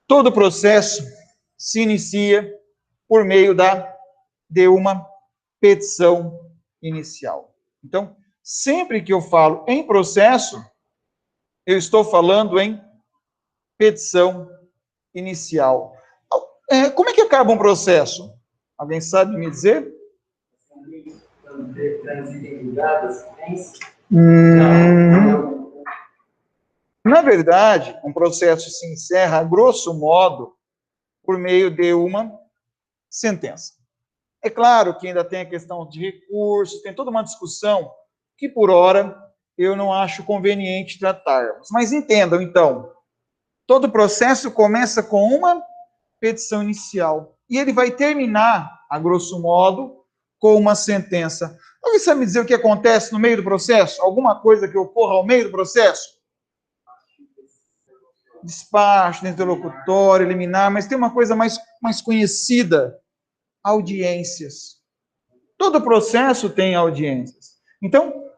Todo processo se inicia por meio de uma petição inicial. Então, sempre que eu falo em processo, eu estou falando em petição inicial. Como é que acaba um processo? Alguém sabe me dizer? Na verdade, um processo se encerra, grosso modo, por meio de uma sentença. É claro que ainda tem a questão de recursos, tem toda uma discussão que, por hora, eu não acho conveniente tratarmos. Mas entendam, então, todo processo começa com uma petição inicial e ele vai terminar, a grosso modo, com uma sentença. Alguém sabe me dizer o que acontece no meio do processo? Alguma coisa que ocorra ao meio do processo? Despacho, interlocutório, liminar, mas tem uma coisa mais conhecida: audiências. Todo processo tem audiências. Então,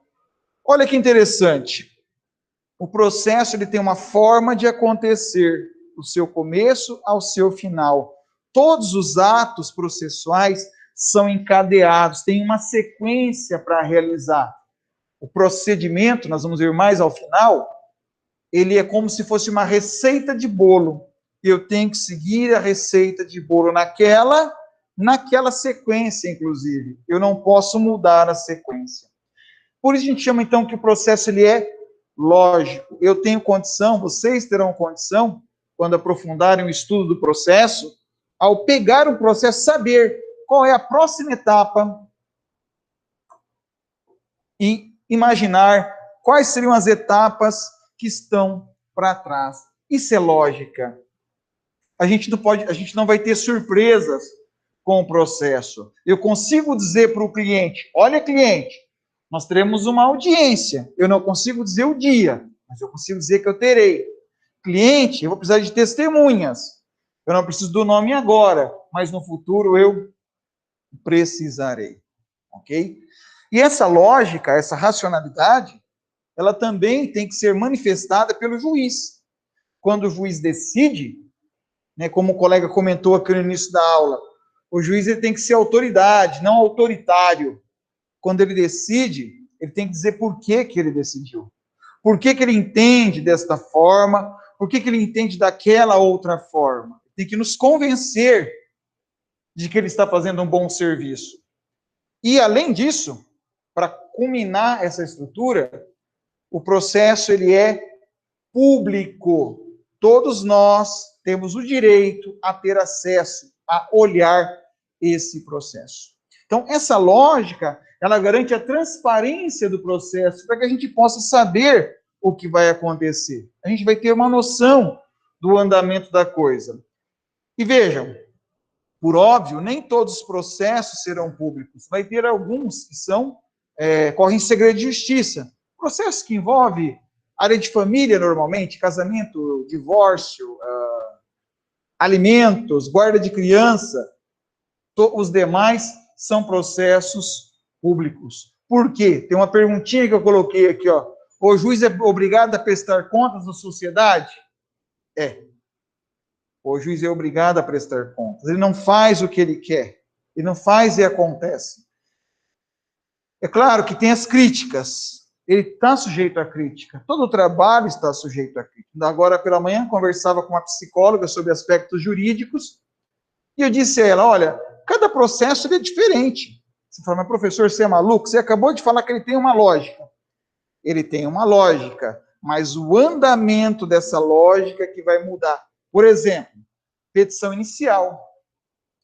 olha que interessante. O processo ele tem uma forma de acontecer, do seu começo ao seu final. Todos os atos processuais são encadeados, tem uma sequência para realizar. O procedimento, nós vamos ver mais ao final, ele é como se fosse uma receita de bolo. Eu tenho que seguir a receita de bolo naquela sequência, inclusive. Eu não posso mudar a sequência. Por isso a gente chama, então, que o processo ele é lógico. Eu tenho condição, vocês terão condição, quando aprofundarem o estudo do processo, ao pegar um processo, saber qual é a próxima etapa e imaginar quais seriam as etapas que estão para trás. Isso é lógica. A gente não vai ter surpresas com o processo. Eu consigo dizer para o cliente: olha, cliente, nós teremos uma audiência. Eu não consigo dizer o dia, mas eu consigo dizer que eu terei. Cliente, eu vou precisar de testemunhas. Eu não preciso do nome agora, mas no futuro eu precisarei. Ok? E essa lógica, essa racionalidade, ela também tem que ser manifestada pelo juiz. Quando o juiz decide, né, como o colega comentou aqui no início da aula, o juiz ele tem que ser autoridade, não autoritário. Quando ele decide, ele tem que dizer por que ele decidiu. Por que ele entende desta forma, por que ele entende daquela outra forma. Tem que nos convencer de que ele está fazendo um bom serviço. E, além disso, para culminar essa estrutura, o processo ele é público. Todos nós temos o direito a ter acesso, a olhar esse processo. Então, essa lógica, ela garante a transparência do processo, para que a gente possa saber o que vai acontecer. A gente vai ter uma noção do andamento da coisa. E vejam, por óbvio, nem todos os processos serão públicos. Vai ter alguns que correm em segredo de justiça. Processos que envolvem área de família, normalmente, casamento, divórcio, alimentos, guarda de criança, os demais são processos públicos. Por quê? Tem uma perguntinha que eu coloquei aqui, ó. O juiz é obrigado a prestar contas à sociedade? É. O juiz é obrigado a prestar contas. Ele não faz o que ele quer. Ele não faz e acontece. É claro que tem as críticas. Ele está sujeito à crítica. Todo o trabalho está sujeito à crítica. Agora, pela manhã, conversava com uma psicóloga sobre aspectos jurídicos e eu disse a ela, olha, cada processo é diferente. Você fala, mas professor, você é maluco? Você acabou de falar que ele tem uma lógica. Ele tem uma lógica, mas o andamento dessa lógica que vai mudar. Por exemplo, petição inicial.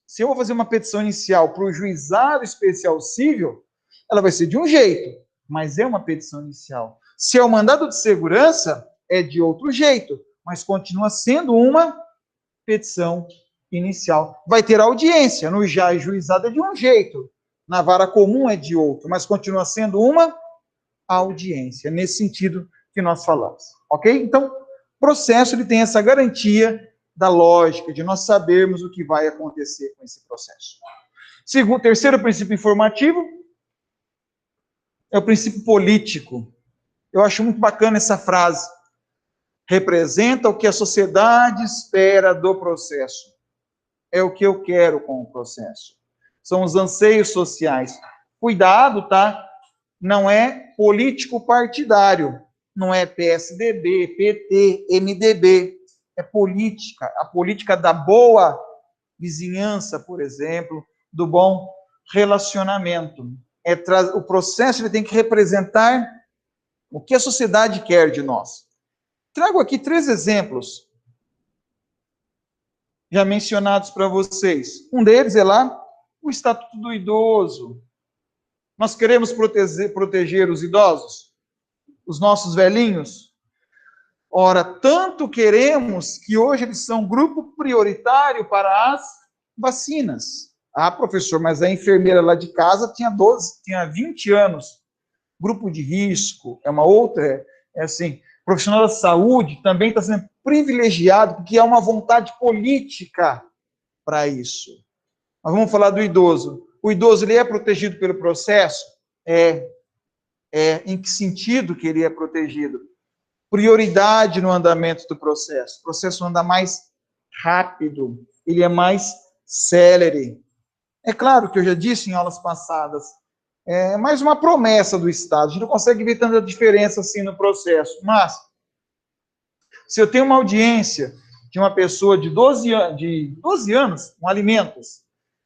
Se eu vou fazer uma petição inicial para o juizado especial civil, ela vai ser de um jeito, mas é uma petição inicial. Se é o mandado de segurança, é de outro jeito, mas continua sendo uma petição inicial. Vai ter audiência, no juizado é de um jeito, na vara comum é de outro, mas continua sendo uma audiência, nesse sentido que nós falamos. Ok? Então, processo ele tem essa garantia da lógica, de nós sabermos o que vai acontecer com esse processo. Terceiro princípio informativo é o princípio político. Eu acho muito bacana essa frase. representa o que a sociedade espera do processo. É o que eu quero com o processo. São os anseios sociais. Cuidado, tá? Não é político partidário. Não é PSDB, PT, MDB. É política. A política da boa vizinhança, por exemplo, do bom relacionamento. O processo ele tem que representar o que a sociedade quer de nós. Trago aqui 3 exemplos já mencionados para vocês. Um deles é lá o Estatuto do Idoso. Nós queremos proteger os idosos, os nossos velhinhos. Ora, tanto queremos que hoje eles são grupo prioritário para as vacinas. Ah, professor, mas a enfermeira lá de casa tinha 20 anos. Grupo de risco, é uma outra, assim, profissional da saúde também está sendo privilegiado, porque há uma vontade política para isso. Mas vamos falar do idoso. O idoso, ele é protegido pelo processo? Em que sentido que ele é protegido? Prioridade no andamento do processo. O processo anda mais rápido, ele é mais célere. É claro que eu já disse em aulas passadas, é mais uma promessa do Estado. A gente não consegue ver tanta diferença assim no processo. Mas, se eu tenho uma audiência de uma pessoa de 12 anos com alimentos,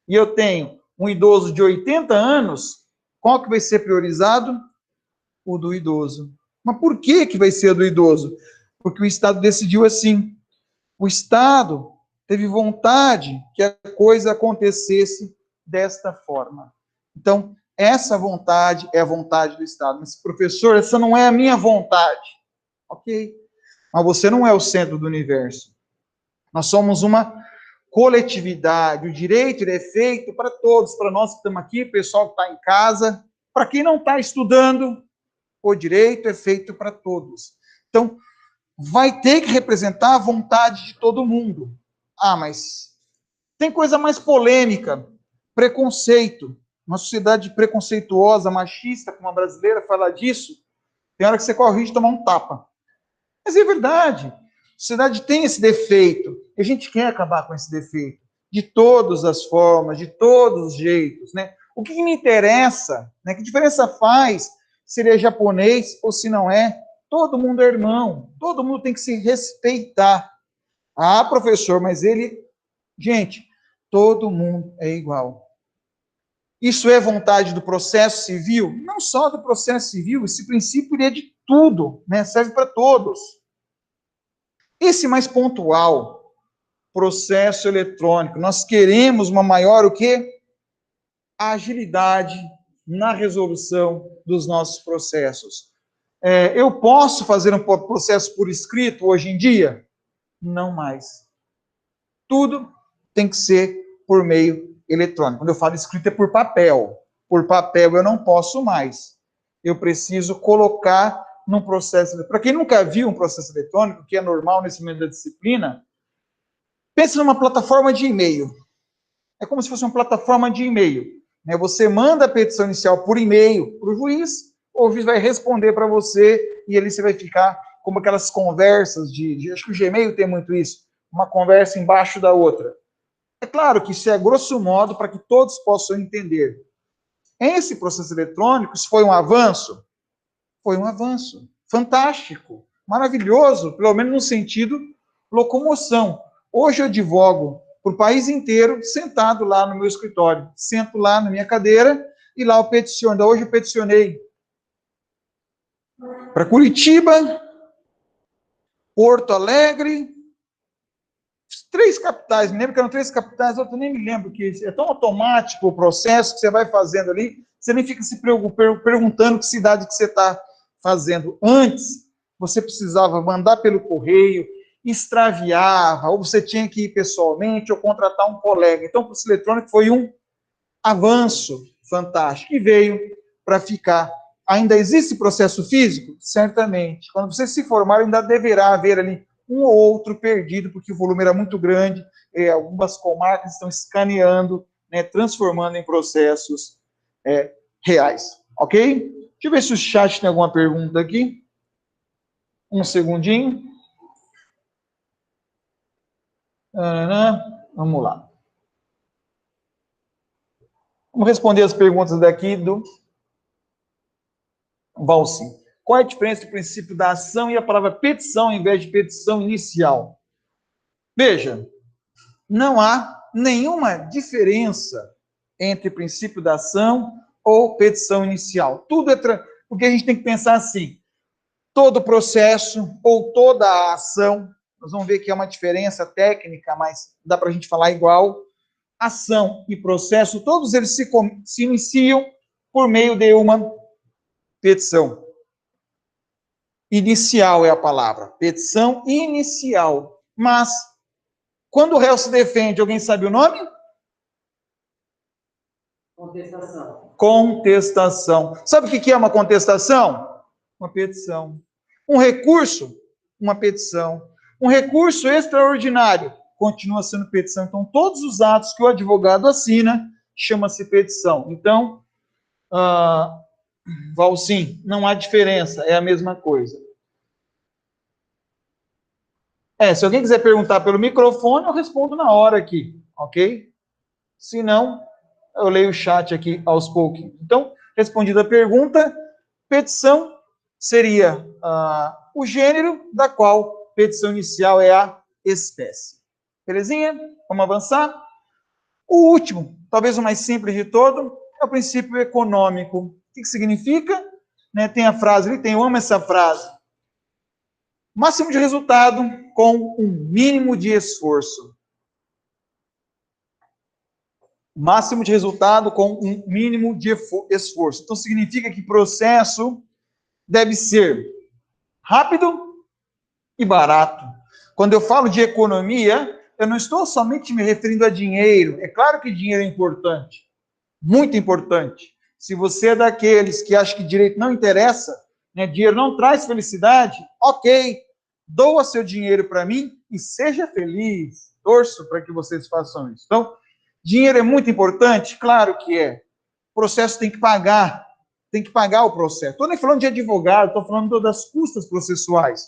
e eu tenho um idoso de 80 anos, qual que vai ser priorizado? O do idoso. Mas por que vai ser o do idoso? Porque o Estado decidiu assim. O Estado teve vontade que a coisa acontecesse desta forma. Então, essa vontade é a vontade do Estado. Mas, professor, essa não é a minha vontade. Ok. Mas você não é o centro do universo. Nós somos uma coletividade. O direito ele é feito para todos, para nós que estamos aqui, pessoal que está em casa, para quem não está estudando, o direito é feito para todos. Então, vai ter que representar a vontade de todo mundo. Ah, mas tem coisa mais polêmica, preconceito. Uma sociedade preconceituosa, machista, como a brasileira, fala disso, tem hora que você corre o risco de tomar um tapa. Mas é verdade. A sociedade tem esse defeito. E a gente quer acabar com esse defeito. De todas as formas, de todos os jeitos. Né? O que me interessa, né? Que diferença faz se ele é japonês ou se não é? Todo mundo é irmão. Todo mundo tem que se respeitar. Ah, professor, mas ele... Gente, todo mundo é igual. Isso é vontade do processo civil? Não só do processo civil, esse princípio ele é de tudo, né? Serve para todos. Esse mais pontual, processo eletrônico, nós queremos uma maior o quê? Agilidade na resolução dos nossos processos. Eu posso fazer um processo por escrito hoje em dia? Não mais. Tudo tem que ser por meio eletrônico. Quando eu falo escrito é por papel. Por papel eu não posso mais. Eu preciso colocar num processo... Para quem nunca viu um processo eletrônico, que é normal nesse momento da disciplina, pense numa plataforma de e-mail. É como se fosse uma plataforma de e-mail. Né? Você manda a petição inicial por e-mail para o juiz, o juiz vai responder para você e ali você vai ficar como aquelas conversas acho que o Gmail tem muito isso, uma conversa embaixo da outra. É claro que isso é grosso modo para que todos possam entender. Esse processo eletrônico, isso foi um avanço? Foi um avanço. Fantástico. Maravilhoso, pelo menos no sentido locomoção. Hoje eu advogo para o país inteiro, sentado lá no meu escritório. Sento lá na minha cadeira e lá eu peticiono. Hoje eu peticionei para Curitiba, Porto Alegre, 3 capitais, me lembro que eram 3 capitais, outro nem me lembro, que é tão automático o processo que você vai fazendo ali, você nem fica se perguntando que cidade que você está fazendo. Antes, você precisava mandar pelo correio, extraviava, ou você tinha que ir pessoalmente, ou contratar um colega. Então, o processo eletrônico foi um avanço fantástico, e veio para ficar. Ainda existe processo físico? Certamente. Quando você se formar, ainda deverá haver ali um ou outro perdido, porque o volume era muito grande, algumas comarcas estão escaneando, né, transformando em processos reais. Ok? Deixa eu ver se o chat tem alguma pergunta aqui. Um segundinho. Vamos lá. Vamos responder as perguntas daqui do Valci. Qual é a diferença entre o princípio da ação e a palavra petição, em vez de petição inicial? Veja, não há nenhuma diferença entre princípio da ação ou petição inicial. Tudo é... Porque a gente tem que pensar assim, todo processo ou toda a ação, nós vamos ver que é uma diferença técnica, mas dá para a gente falar igual, ação e processo, todos eles se iniciam por meio de uma petição. Inicial é a palavra, petição inicial. Mas, quando o réu se defende, alguém sabe o nome? Contestação. Contestação. Sabe o que é uma contestação? Uma petição. Um recurso? Uma petição. Um recurso extraordinário? Continua sendo petição. Então, todos os atos que o advogado assina, chama-se petição. Então, Valcim, não há diferença, é a mesma coisa. Se alguém quiser perguntar pelo microfone, eu respondo na hora aqui, ok? Se não, eu leio o chat aqui aos poucos. Então, respondida a pergunta, petição seria o gênero da qual petição inicial é a espécie. Belezinha? Vamos avançar? O último, talvez o mais simples de todo, é o princípio econômico. O que significa? Tem a frase ali, eu amo essa frase. Máximo de resultado com um mínimo de esforço. Máximo de resultado com um mínimo de esforço. Então, significa que processo deve ser rápido e barato. Quando eu falo de economia, eu não estou somente me referindo a dinheiro. É claro que dinheiro é importante, muito importante. Se você é daqueles que acha que direito não interessa, dinheiro não traz felicidade, ok, doa seu dinheiro para mim e seja feliz. Torço para que vocês façam isso. Então, dinheiro é muito importante? Claro que é. O processo tem que pagar o processo. Estou nem falando de advogado, estou falando das custas processuais.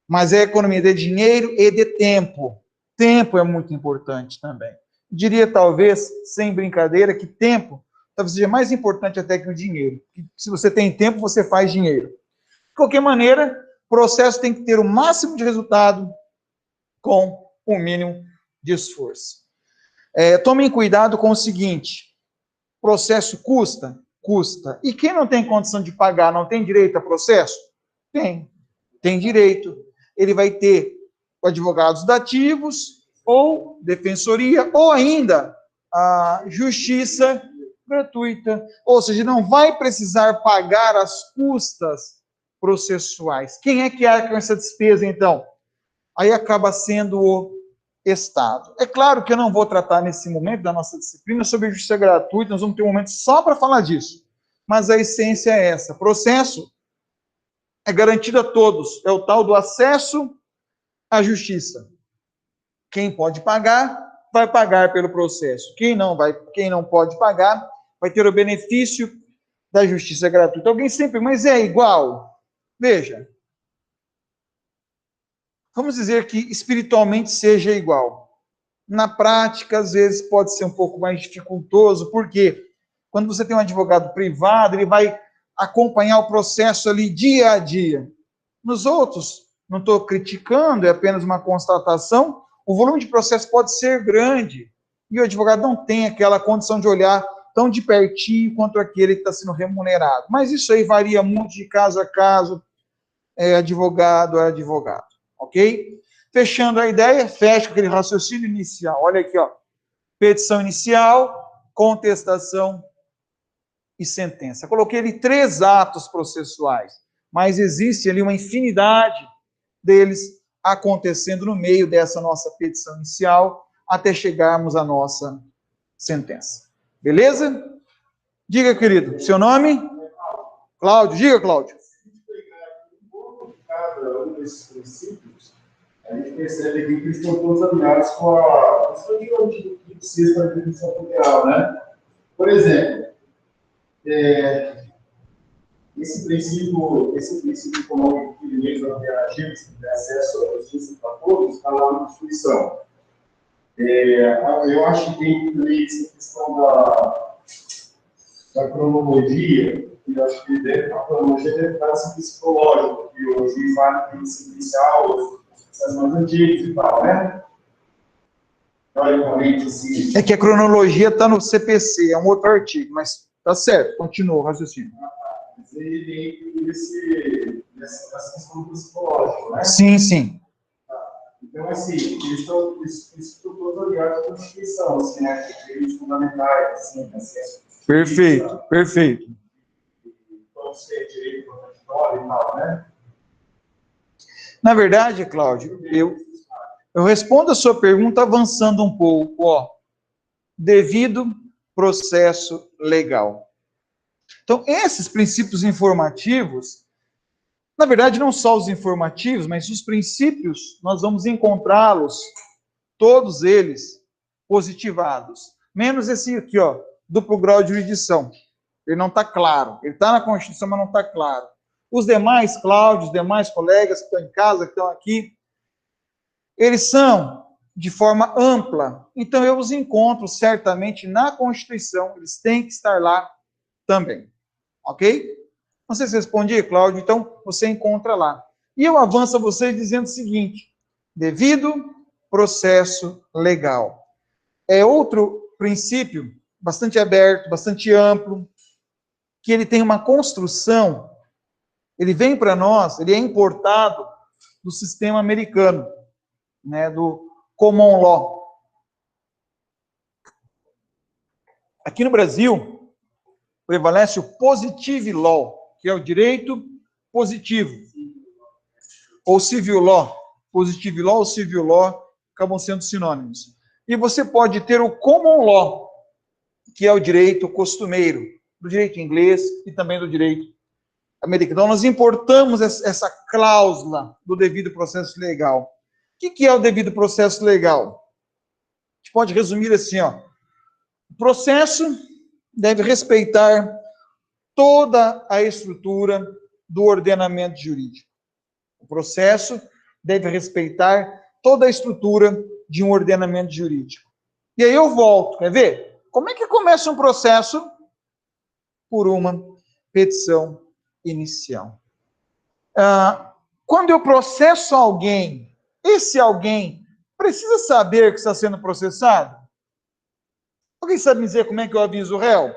Mas é economia de dinheiro e de tempo. Tempo é muito importante também. Diria, talvez, sem brincadeira, que tempo talvez seja mais importante até que o dinheiro. Se você tem tempo, você faz dinheiro. De qualquer maneira, o processo tem que ter o máximo de resultado com o mínimo de esforço. Tomem cuidado com o seguinte, processo custa? Custa. E quem não tem condição de pagar, não tem direito a processo? Tem direito. Ele vai ter advogados dativos, ou defensoria, ou ainda a justiça gratuita. Ou seja, não vai precisar pagar as custas processuais. Quem é que arca com essa despesa, então? Aí acaba sendo o Estado. É claro que eu não vou tratar nesse momento da nossa disciplina sobre justiça gratuita, nós vamos ter um momento só para falar disso. Mas a essência é essa. Processo é garantido a todos. É o tal do acesso à justiça. Quem pode pagar, vai pagar pelo processo. Quem não pode pagar, vai ter o benefício da justiça gratuita. Alguém sempre, mas é igual? Veja. Vamos dizer que espiritualmente seja igual. Na prática, às vezes, pode ser um pouco mais dificultoso, porque quando você tem um advogado privado, ele vai acompanhar o processo ali dia a dia. Nos outros, não estou criticando, é apenas uma constatação, o volume de processo pode ser grande, e o advogado não tem aquela condição de olhar tão de pertinho quanto aquele que está sendo remunerado. Mas isso aí varia muito de caso a caso, advogado a advogado, ok? Fechando a ideia, fecha aquele raciocínio inicial. Olha aqui, ó. Petição inicial, contestação e sentença. Coloquei ali 3 atos processuais, mas existe ali uma infinidade deles acontecendo no meio dessa nossa petição inicial, até chegarmos à nossa sentença. Beleza? Diga, querido, seu nome? Cláudio. Diga, Cláudio. Cada um desses princípios, a gente percebe aqui que eles estão todos alinhados com a questão de sexta definição federal, né? Por exemplo, esse princípio econômico de direitos alternativos, de acesso à justiça para todos, está lá na Constituição. Eu acho que tem também essa questão da cronologia, e eu acho que a cronologia deve estar assim, psicológica, porque o juiz vale que tem que inicial, os processos mais antigos e tal, né? Teoricamente, assim. É que a cronologia está no CPC, é um outro artigo, mas tá certo, continua o raciocínio. Mas ele tem essa questão psicológica, né? Sim, sim. Então, assim, eles estão todos ligados à Constituição, assim, né? Direitos fundamentais, assim, a ciência. Perfeito, perfeito. Todos têm direito contraditório e tal, né? Na verdade, Cláudio, eu respondo a sua pergunta avançando um pouco, ó. Devido processo legal. Então, esses princípios informativos, na verdade, não só os informativos, mas os princípios, nós vamos encontrá-los, todos eles, positivados. Menos esse aqui, ó, duplo grau de jurisdição. Ele não está claro. Ele está na Constituição, mas não está claro. Os demais, Cláudio, os demais colegas que estão em casa, que estão aqui, eles são de forma ampla. Então, eu os encontro certamente na Constituição. Eles têm que estar lá também. Ok? Não sei se respondi, Cláudio. Então, você encontra lá. E eu avanço a você dizendo o seguinte: devido processo legal. É outro princípio bastante aberto, bastante amplo, que ele tem uma construção, ele vem para nós, ele é importado do sistema americano, né, do common law. Aqui no Brasil, prevalece o positive law, que é o direito positivo, ou civil law. Positive law ou civil law acabam sendo sinônimos. E você pode ter o common law, que é o direito costumeiro, do direito inglês e também do direito americano. Então, nós importamos essa cláusula do devido processo legal. O que é o devido processo legal? A gente pode resumir assim, ó. O processo deve respeitar toda a estrutura do ordenamento jurídico. O processo deve respeitar toda a estrutura de um ordenamento jurídico. E aí eu volto, quer ver? Como é que começa um processo? Por uma petição inicial. Quando eu processo alguém, esse alguém precisa saber que está sendo processado? Alguém sabe me dizer como é que eu aviso o réu?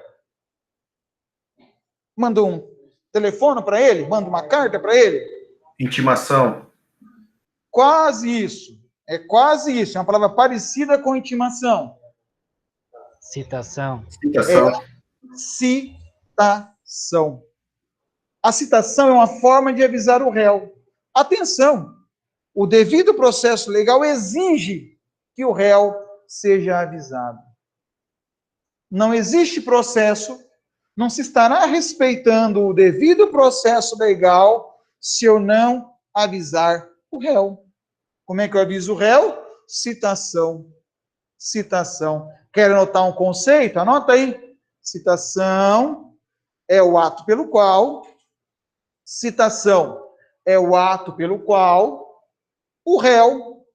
Mando um telefone para ele? Mando uma carta para ele? Intimação. Quase isso. É quase isso. É uma palavra parecida com intimação. Citação. Citação. Citação. A citação é uma forma de avisar o réu. Atenção! O devido processo legal exige que o réu seja avisado. Não existe processo, não se estará respeitando o devido processo legal se eu não avisar o réu. Como é que eu aviso o réu? Citação. Citação. Quer anotar um conceito? Anota aí. Citação é o ato pelo qual, citação é o ato pelo qual o réu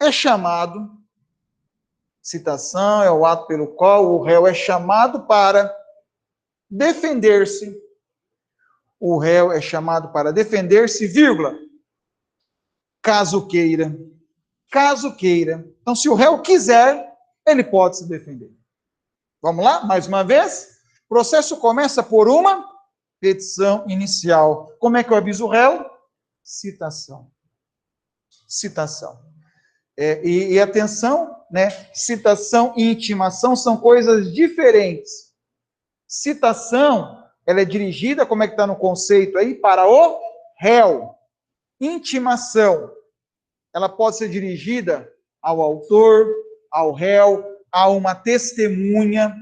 é chamado, citação é o ato pelo qual o réu é chamado para defender-se. O réu é chamado para defender-se, vírgula, caso queira. Caso queira. Então, se o réu quiser, ele pode se defender. Vamos lá? Mais uma vez. O processo começa por uma petição inicial. Como é que eu aviso o réu? Citação. Citação. E atenção, né? Citação e intimação são coisas diferentes. Citação, ela é dirigida, como é que está no conceito aí? Para o réu. Intimação, ela pode ser dirigida ao autor, ao réu, a uma testemunha,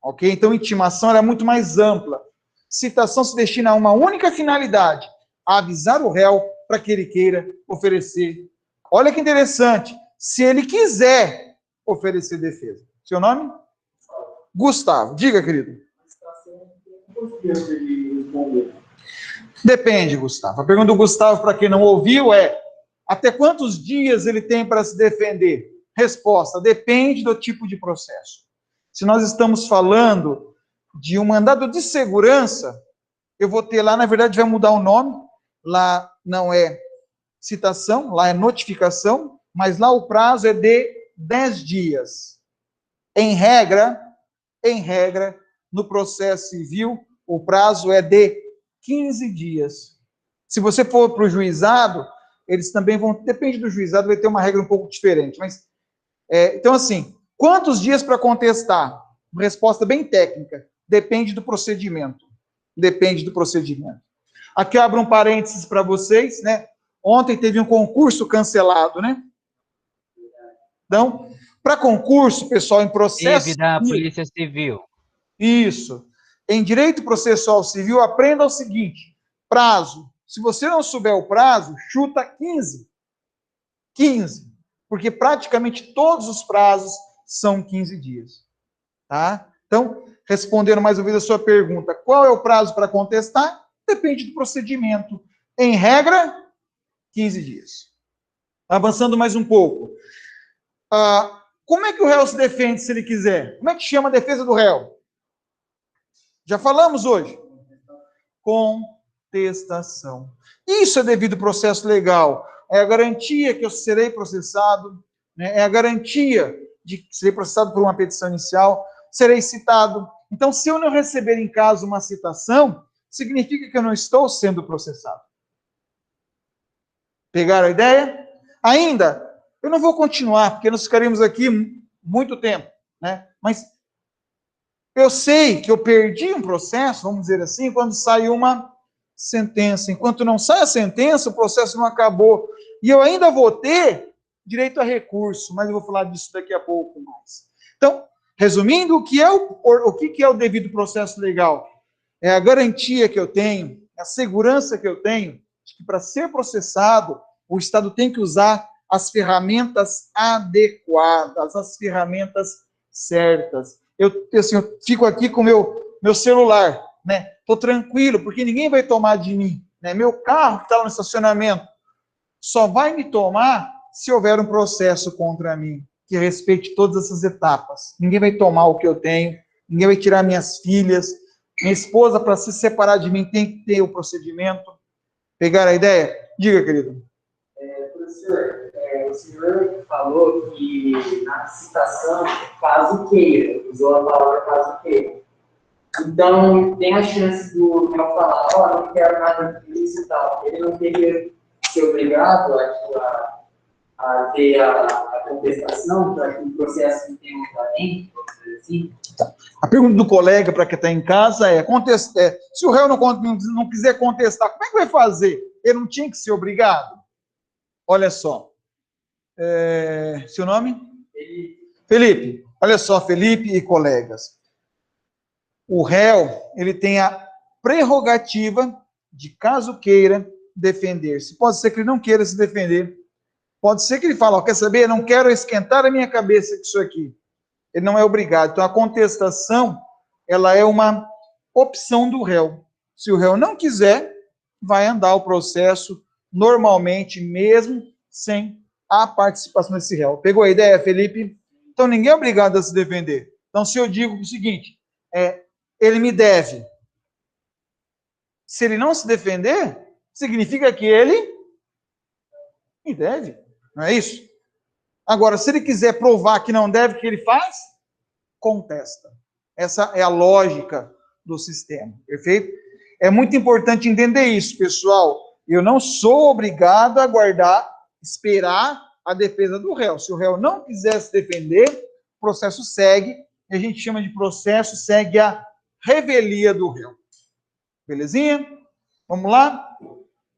ok? Então, intimação ela é muito mais ampla. Citação se destina a uma única finalidade, a avisar o réu para que ele queira oferecer. Olha que interessante, se ele quiser oferecer defesa. Seu nome? Gustavo. Diga, querido. quantos dias ele respondeu? Depende, Gustavo. A pergunta do Gustavo, para quem não ouviu, é: até quantos dias ele tem para se defender? Resposta: depende do tipo de processo. Se nós estamos falando de um mandado de segurança, eu vou ter lá, na verdade, vai mudar o nome. Lá não é citação, lá é notificação, mas lá o prazo é de 10 dias. Em regra, no processo civil, o prazo é de 15 dias. Se você for para o juizado, eles também vão, depende do juizado, vai ter uma regra um pouco diferente. Mas, então, assim, quantos dias para contestar? Resposta bem técnica. Depende do procedimento. Depende do procedimento. Aqui eu abro um parênteses para vocês, né? Ontem teve um concurso cancelado, né? Então, para concurso, pessoal, em processo... Teve da Polícia Civil. Isso. Em direito processual civil, aprenda o seguinte: prazo. Se você não souber o prazo, chuta 15. 15. Porque praticamente todos os prazos são 15 dias. Tá? Então, respondendo mais uma vez a sua pergunta, qual é o prazo para contestar? Depende do procedimento. Em regra, 15 dias. Avançando mais um pouco. Como é que o réu se defende se ele quiser? Como é que chama a defesa do réu? Já falamos hoje. Contestação. Isso é devido processo legal. É a garantia que eu serei processado, né? É a garantia de que serei processado por uma petição inicial, serei citado. Então, se eu não receber em casa uma citação, significa que eu não estou sendo processado. Pegaram a ideia? Ainda, eu não vou continuar, porque nós ficaremos aqui muito tempo, né? Mas eu sei que eu perdi um processo, vamos dizer assim, quando sai uma sentença. Enquanto não sai a sentença, o processo não acabou. E eu ainda vou ter direito a recurso, mas eu vou falar disso daqui a pouco mais. Então, resumindo, o que é o devido processo legal? É a garantia que eu tenho, a segurança que eu tenho, de que para ser processado, o Estado tem que usar as ferramentas adequadas, as ferramentas certas. Eu fico aqui com meu celular, né? Estou tranquilo, porque ninguém vai tomar de mim. Né? Meu carro que está lá no estacionamento só vai me tomar se houver um processo contra mim, que respeite todas essas etapas. Ninguém vai tomar o que eu tenho, ninguém vai tirar minhas filhas. Minha esposa, para se separar de mim, tem que ter o procedimento. Pegaram a ideia? Diga, querido. Professor, o senhor falou que na citação, caso queira, usou a palavra caso queira. Então, tem a chance do réu falar, não quero nada disso e tal. Ele não teria que ser obrigado a ter a contestação para que o processo não tenha um andamento, assim? A pergunta do colega para quem está em casa é, se o réu não quiser contestar, como é que vai fazer? Ele não tinha que ser obrigado? Olha só. Seu nome? Felipe. Olha só, Felipe e colegas. O réu, ele tem a prerrogativa de, caso queira, defender-se. Pode ser que ele não queira se defender. Pode ser que ele fale, quer saber? Eu não quero esquentar a minha cabeça com isso aqui. Ele não é obrigado. Então, a contestação, ela é uma opção do réu. Se o réu não quiser, vai andar o processo normalmente, mesmo sem a participação desse réu. Pegou a ideia, Felipe? Então, ninguém é obrigado a se defender. Então, se eu digo o seguinte, ele me deve. Se ele não se defender, significa que ele me deve. Não é isso? Agora, se ele quiser provar que não deve, o que ele faz? Contesta. Essa é a lógica do sistema, perfeito? É muito importante entender isso, pessoal. Eu não sou obrigado a aguardar, esperar a defesa do réu. Se o réu não quiser se defender, o processo segue, e a gente chama de processo, segue a revelia do réu. Belezinha? Vamos lá?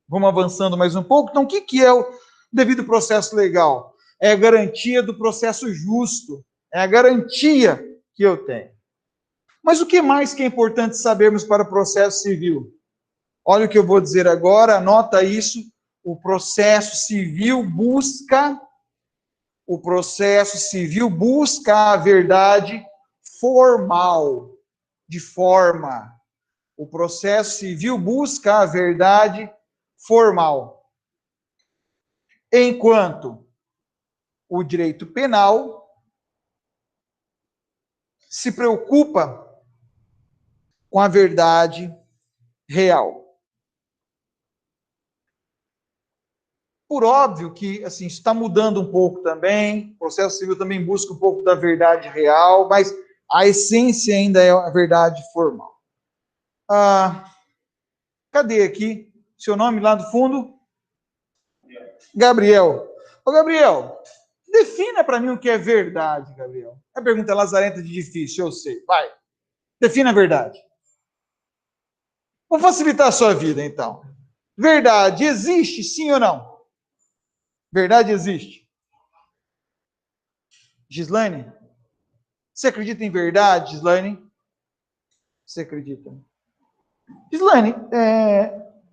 Vamos avançando mais um pouco. Então, o que é o devido processo legal? É a garantia do processo justo. É a garantia que eu tenho. Mas o que mais que é importante sabermos para o processo civil? Olha o que eu vou dizer agora, anota isso. O processo civil busca a verdade formal, de forma. O processo civil busca a verdade formal, enquanto o direito penal se preocupa com a verdade real. Por óbvio que, assim, isso está mudando um pouco também, o processo civil também busca um pouco da verdade real, mas a essência ainda é a verdade formal. Cadê aqui? Seu nome lá do fundo? Gabriel. Ô, Gabriel, defina para mim o que é verdade, Gabriel. A pergunta é lazarenta de difícil, eu sei. Vai. Defina a verdade. Vou facilitar a sua vida, então. Verdade existe, sim ou não? Verdade existe. Gislaine? Você acredita em verdade, Gislaine? Você acredita? Gislaine,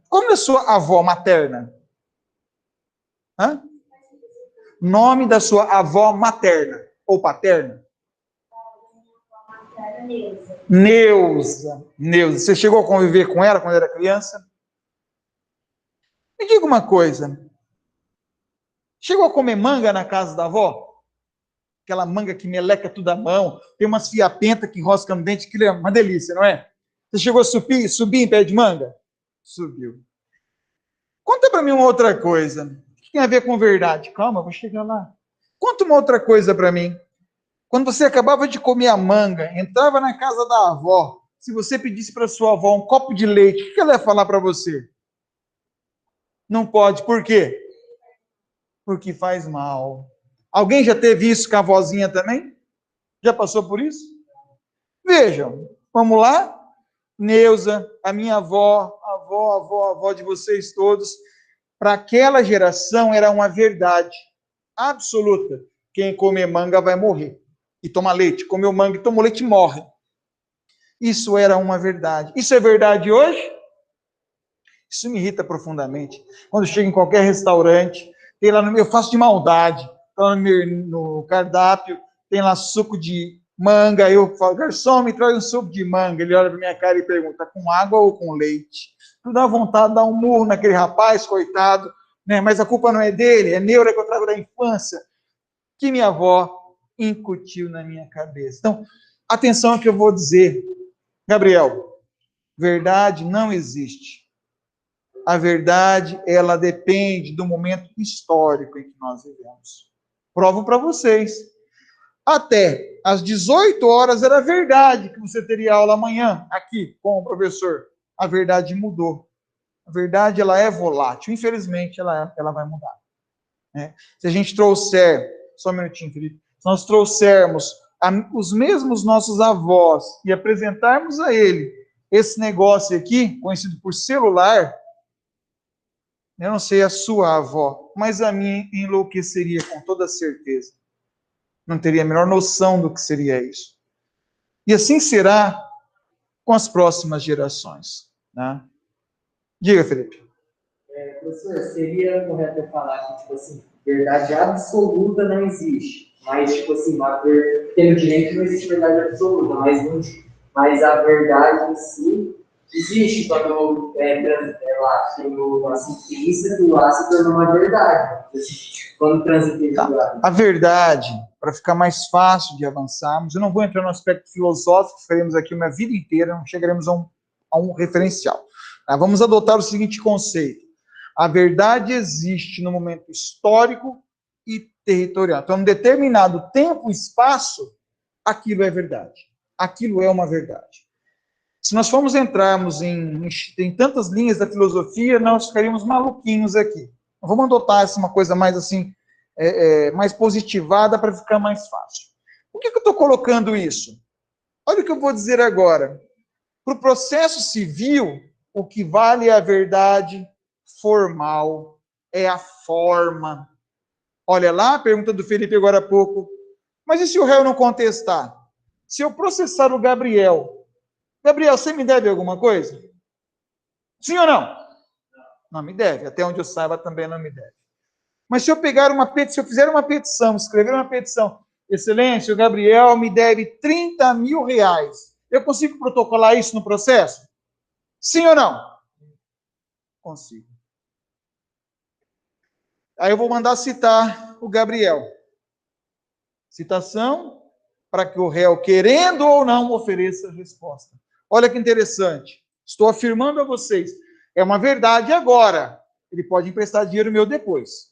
como é sua avó materna? Hã? Nome da sua avó materna ou paterna? Neuza. Neuza. Você chegou a conviver com ela quando era criança? Me diga uma coisa. Chegou a comer manga na casa da avó? Aquela manga que meleca tudo à mão, tem umas fiapentas que enroscam no dente, que é uma delícia, não é? Você chegou a subir em pé de manga? Subiu. Conta para mim uma outra coisa. O que tem a ver com verdade? Calma, vou chegar lá. Conta uma outra coisa para mim. Quando você acabava de comer a manga, entrava na casa da avó, se você pedisse para sua avó um copo de leite, o que ela ia falar para você? Não pode. Por quê? Porque faz mal. Alguém já teve isso com a vozinha também? Já passou por isso? Vejam, vamos lá? Neuza, a minha avó, a avó de vocês todos, para aquela geração era uma verdade absoluta. Quem comer manga vai morrer. E toma leite. Comeu manga e tomou leite, morre. Isso era uma verdade. Isso é verdade hoje? Isso me irrita profundamente. Quando chego em qualquer restaurante, tem lá eu faço de maldade. Então, no cardápio, tem lá suco de manga. Eu falo, garçom, me traz um suco de manga. Ele olha para minha cara e pergunta, com água ou com leite? Tu dá vontade de dar um murro naquele rapaz, coitado, né? Mas a culpa não é dele, é neura que eu trago da infância, que minha avó incutiu na minha cabeça. Então, atenção ao que eu vou dizer. Gabriel, verdade não existe. A verdade, ela depende do momento histórico em que nós vivemos. Provo para vocês. Até às 18 horas era verdade que você teria aula amanhã, aqui, com o professor. A verdade mudou. A verdade, ela é volátil. Infelizmente, ela vai mudar. Né? Se a gente trouxer, só um minutinho, Felipe, se nós trouxermos os mesmos nossos avós e apresentarmos a ele esse negócio aqui, conhecido por celular, eu não sei a sua avó, mas a minha enlouqueceria com toda certeza. Não teria a menor noção do que seria isso. E assim será com as próximas gerações. Né? Diga, Felipe. Professor, seria correto eu falar que, tipo assim, verdade absoluta não existe. Mas, tipo assim, pelo direito não existe verdade absoluta, mas a verdade em si existe quando tem a sentença do lá se tornou uma verdade. Quando transita a verdade, para ficar mais fácil de avançarmos, eu não vou entrar no aspecto filosófico, faremos aqui uma vida inteira, não chegaremos a um referencial. Vamos adotar o seguinte conceito. A verdade existe no momento histórico e territorial. Então, em determinado tempo e espaço, aquilo é verdade. Aquilo é uma verdade. Se nós formos entrarmos em tantas linhas da filosofia, nós ficaríamos maluquinhos aqui. Vamos adotar uma coisa mais assim, mais positivada para ficar mais fácil. Por que eu estou colocando isso? Olha o que eu vou dizer agora. Para o processo civil, o que vale é a verdade formal, é a forma. Olha lá, a pergunta do Felipe agora há pouco. Mas e se o réu não contestar? Se eu processar o Gabriel, você me deve alguma coisa? Sim ou não? Não me deve. Até onde eu saiba, também não me deve. Mas se eu pegar se eu fizer uma petição, escrever uma petição, Excelência, o Gabriel me deve 30 mil reais. Eu consigo protocolar isso no processo? Sim ou não? Consigo. Aí eu vou mandar citar o Gabriel. Citação para que o réu, querendo ou não, ofereça a resposta. Olha que interessante. Estou afirmando a vocês. É uma verdade agora. Ele pode emprestar dinheiro meu depois.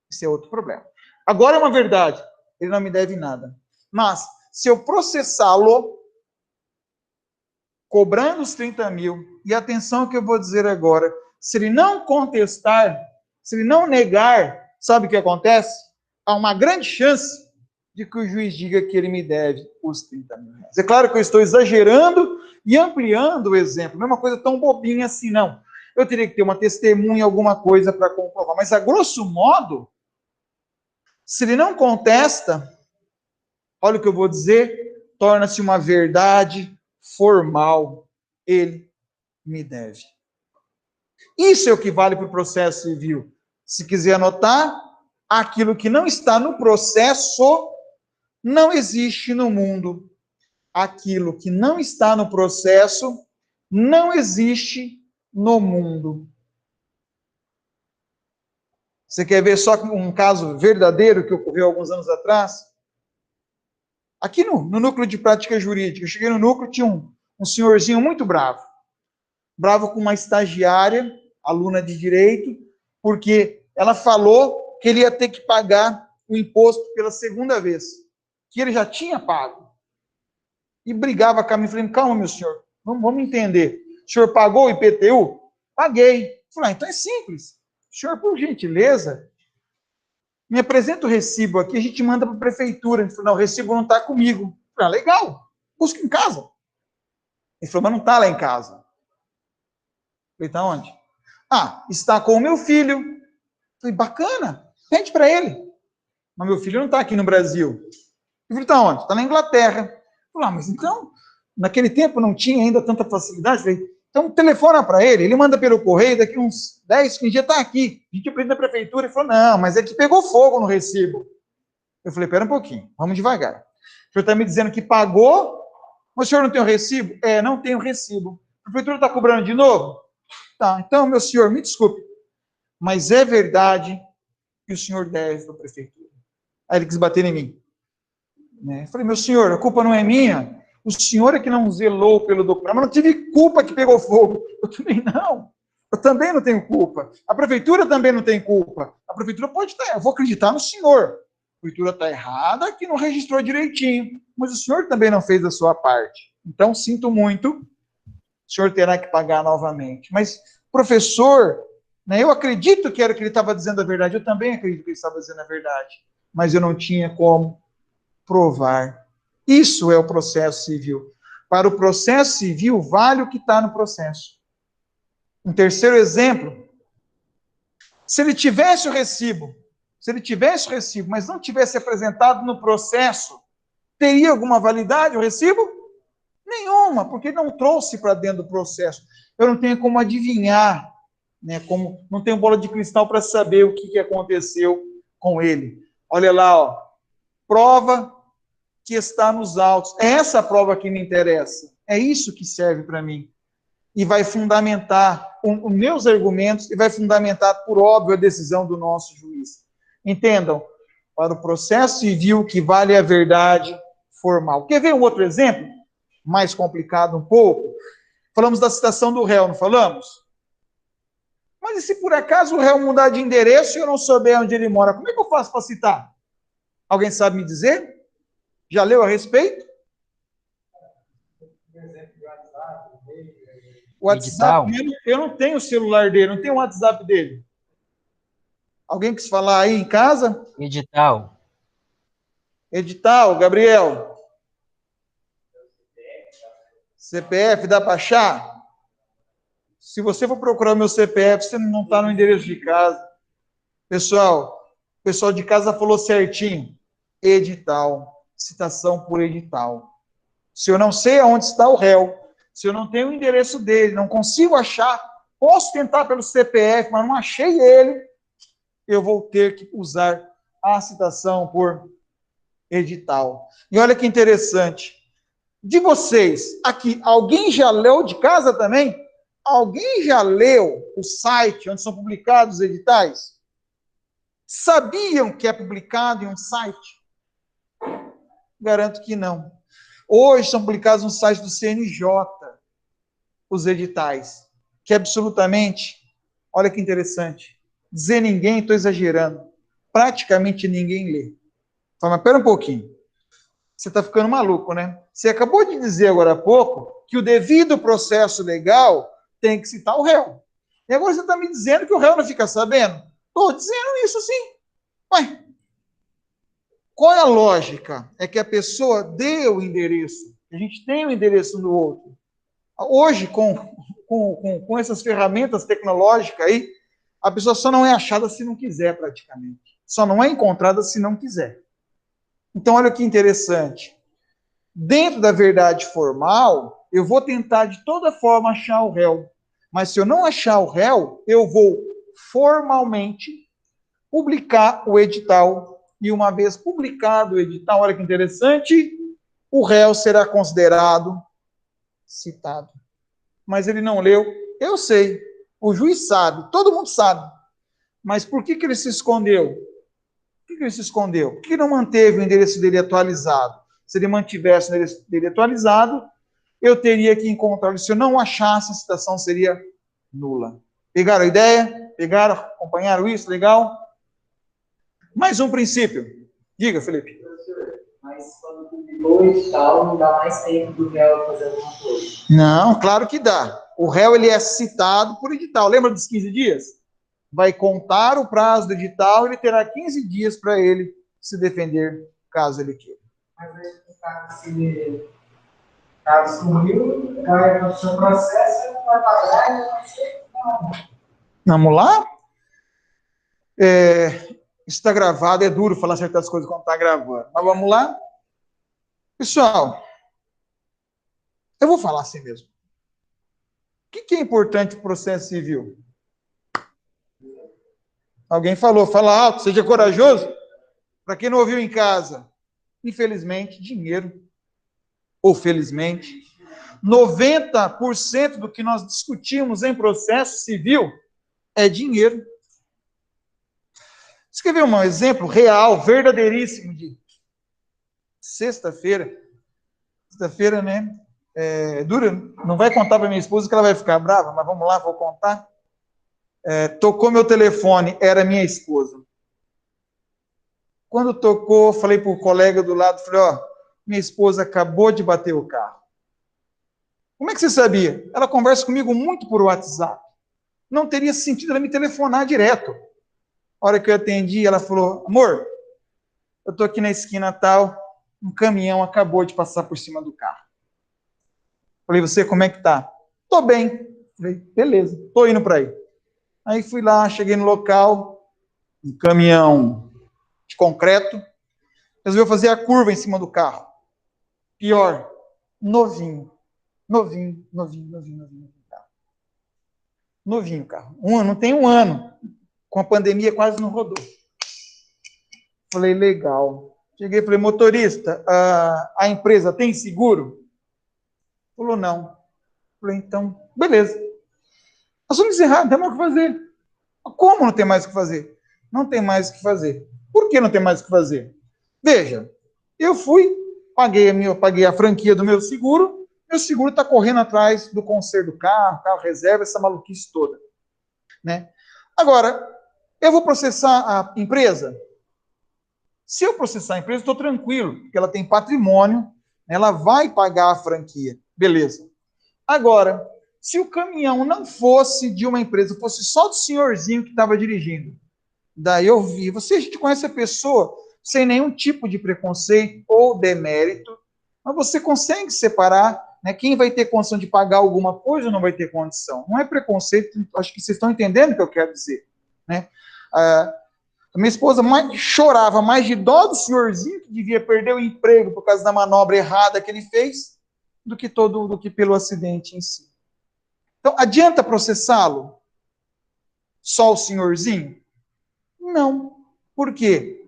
Isso é outro problema. Agora é uma verdade. Ele não me deve nada. Mas, se eu processá-lo, cobrando os 30 mil, e atenção que eu vou dizer agora, se ele não contestar, se ele não negar, sabe o que acontece? Há uma grande chance de que o juiz diga que ele me deve os 30 mil reais. É claro que eu estou exagerando e ampliando o exemplo. Não é uma coisa tão bobinha assim, não. Eu teria que ter uma testemunha, alguma coisa para comprovar. Mas, a grosso modo, se ele não contesta, olha o que eu vou dizer, torna-se uma verdade formal. Ele me deve. Isso é o que vale para o processo civil. Se quiser anotar, aquilo que não está no processo não existe no mundo. Aquilo que não está no processo não existe no mundo. Você quer ver só um caso verdadeiro que ocorreu alguns anos atrás? Aqui no núcleo de prática jurídica, eu cheguei no núcleo, tinha um senhorzinho muito bravo. Bravo com uma estagiária, aluna de direito, porque ela falou que ele ia ter que pagar o imposto pela segunda vez, que ele já tinha pago. E brigava com a mim, falei, calma, meu senhor, vamos entender. O senhor pagou o IPTU? Paguei. Falei, então é simples. O senhor, por gentileza, me apresenta o recibo aqui, a gente manda para a prefeitura. Ele falou, não, o recibo não está comigo. Eu falei, legal, busca em casa. Ele falou, mas não está lá em casa. Eu falei, está onde? Está com o meu filho. Eu falei, bacana, pede para ele. Mas meu filho não está aqui no Brasil. Eu falei, está onde? Está na Inglaterra. Eu falei, mas então, naquele tempo não tinha ainda tanta facilidade. Eu falei, então telefona para ele, ele manda pelo correio, daqui uns 10, 15 dias está aqui. A gente apresenta na prefeitura. Ele falou, não, mas é que pegou fogo no recibo. Eu falei, pera um pouquinho, vamos devagar. O senhor está me dizendo que pagou, mas o senhor não tem o recibo? Não tem o recibo. A prefeitura está cobrando de novo? Tá, então, meu senhor, me desculpe, mas é verdade que o senhor deve para a prefeitura. Aí ele quis bater em mim. Eu falei, meu senhor, a culpa não é minha. O senhor é que não zelou pelo documento. Mas não tive culpa que pegou fogo. Eu também não. Eu também não tenho culpa. A prefeitura também não tem culpa. A prefeitura pode estar. Eu vou acreditar no senhor. A prefeitura está errada, que não registrou direitinho. Mas o senhor também não fez a sua parte. Então, sinto muito. O senhor terá que pagar novamente. Mas, professor, eu acredito que era que ele estava dizendo a verdade. Eu também acredito que ele estava dizendo a verdade. Mas eu não tinha como provar. Isso é o processo civil. Para o processo civil, vale o que está no processo. Um terceiro exemplo, se ele tivesse o recibo, mas não tivesse apresentado no processo, teria alguma validade o recibo? Nenhuma, porque não trouxe para dentro do processo. Eu não tenho como adivinhar, como não tenho bola de cristal para saber o que aconteceu com ele. Olha lá, prova que está nos autos. É essa prova que me interessa. É isso que serve para mim. E vai fundamentar os meus argumentos e vai fundamentar, por óbvio, a decisão do nosso juiz. Entendam? Para o processo civil, que vale a verdade formal. Quer ver um outro exemplo? Mais complicado um pouco. Falamos da citação do réu, não falamos? Mas e se por acaso o réu mudar de endereço e eu não souber onde ele mora, como é que eu faço para citar? Alguém sabe me dizer? Já leu a respeito? O WhatsApp dele, eu não tenho o celular dele, não tenho o WhatsApp dele. Alguém quis falar aí em casa? Edital, Gabriel. CPF, dá para achar? Se você for procurar o meu CPF, você não está no endereço de casa. Pessoal, o pessoal de casa falou certinho. Edital. Citação por edital. Se eu não sei aonde está o réu, se eu não tenho o endereço dele, não consigo achar, posso tentar pelo CPF, mas não achei ele, eu vou ter que usar a citação por edital. E olha que interessante. De vocês, aqui, alguém já leu de casa também? Alguém já leu o site onde são publicados os editais? Sabiam que é publicado em um site? Garanto que não. Hoje são publicados no site do CNJ, os editais, que absolutamente, olha que interessante, dizer ninguém, estou exagerando, praticamente ninguém lê. Fala, mas pera um pouquinho, você está ficando maluco, né? Você acabou de dizer agora há pouco que o devido processo legal tem que citar o réu. E agora você está me dizendo que o réu não fica sabendo? Estou dizendo isso sim. Ué, qual é a lógica? É que a pessoa dê o endereço. A gente tem o endereço do outro. Hoje, com essas ferramentas tecnológicas aí, a pessoa só não é achada se não quiser, praticamente. Só não é encontrada se não quiser. Então, olha que interessante. Dentro da verdade formal, eu vou tentar de toda forma achar o réu. Mas se eu não achar o réu, eu vou formalmente publicar o edital. E uma vez publicado o edital, olha que interessante, o réu será considerado citado. Mas ele não leu. Eu sei. O juiz sabe. Todo mundo sabe. Mas por que ele se escondeu? Por que ele se escondeu? Por que não manteve o endereço dele atualizado? Se ele mantivesse o endereço dele atualizado, eu teria que encontrá-lo. Se eu não achasse, a citação seria nula. Pegaram a ideia? Pegaram? Acompanharam isso? Legal? Mais um princípio. Diga, Felipe. Mas quando publicou o edital, não dá mais tempo do réu fazer alguma coisa. Não, claro que dá. O réu ele é citado por edital. Lembra dos 15 dias? Vai contar o prazo do edital, ele terá 15 dias para ele se defender, caso ele queira. Mas aí, caso sumiu, vai no seu processo, não vai pagar, não vai ser. Vamos lá? Está gravado, é duro falar certas coisas quando está gravando. Mas vamos lá? Pessoal, eu vou falar assim mesmo. O que é importante para o processo civil? Alguém falou, fala alto, seja corajoso. Para quem não ouviu em casa, infelizmente, dinheiro, ou felizmente, 90% do que nós discutimos em processo civil é dinheiro. Você quer ver um exemplo real, verdadeiríssimo de sexta-feira? Sexta-feira, né? Dura, não vai contar para minha esposa que ela vai ficar brava, mas vamos lá, vou contar. Tocou meu telefone, era minha esposa. Quando tocou, falei para o colega do lado, falei, minha esposa acabou de bater o carro. Como é que você sabia? Ela conversa comigo muito por WhatsApp. Não teria sentido ela me telefonar direto. A hora que eu atendi, ela falou, amor, eu estou aqui na esquina tal, um caminhão acabou de passar por cima do carro. Falei, você como é que tá? Tô bem. Falei, beleza, tô indo para aí. Aí fui lá, cheguei no local, um caminhão de concreto, resolveu fazer a curva em cima do carro. Pior, novinho o carro. Não tem um ano. Com a pandemia quase não rodou. Falei, legal. Cheguei e falei, motorista, a empresa tem seguro? Falou, não. Falei, então, beleza. Nós vamos encerrar, não tem mais o que fazer. Como não tem mais o que fazer? Não tem mais o que fazer. Por que não tem mais o que fazer? Veja, eu fui, paguei a franquia do meu seguro está correndo atrás do conserto do carro reserva, essa maluquice toda. Né? Agora, eu vou processar a empresa? Se eu processar a empresa, estou tranquilo, porque ela tem patrimônio, ela vai pagar a franquia. Beleza. Agora, se o caminhão não fosse de uma empresa, fosse só do senhorzinho que estava dirigindo, daí eu vi, a gente conhece a pessoa sem nenhum tipo de preconceito ou demérito, mas você consegue separar, né, quem vai ter condição de pagar alguma coisa ou não vai ter condição. Não é preconceito, acho que vocês estão entendendo o que eu quero dizer. Né? A minha esposa chorava mais de dó do senhorzinho que devia perder o emprego por causa da manobra errada que ele fez, do que pelo acidente em si. Então, adianta processá-lo? Só o senhorzinho? Não. Por quê?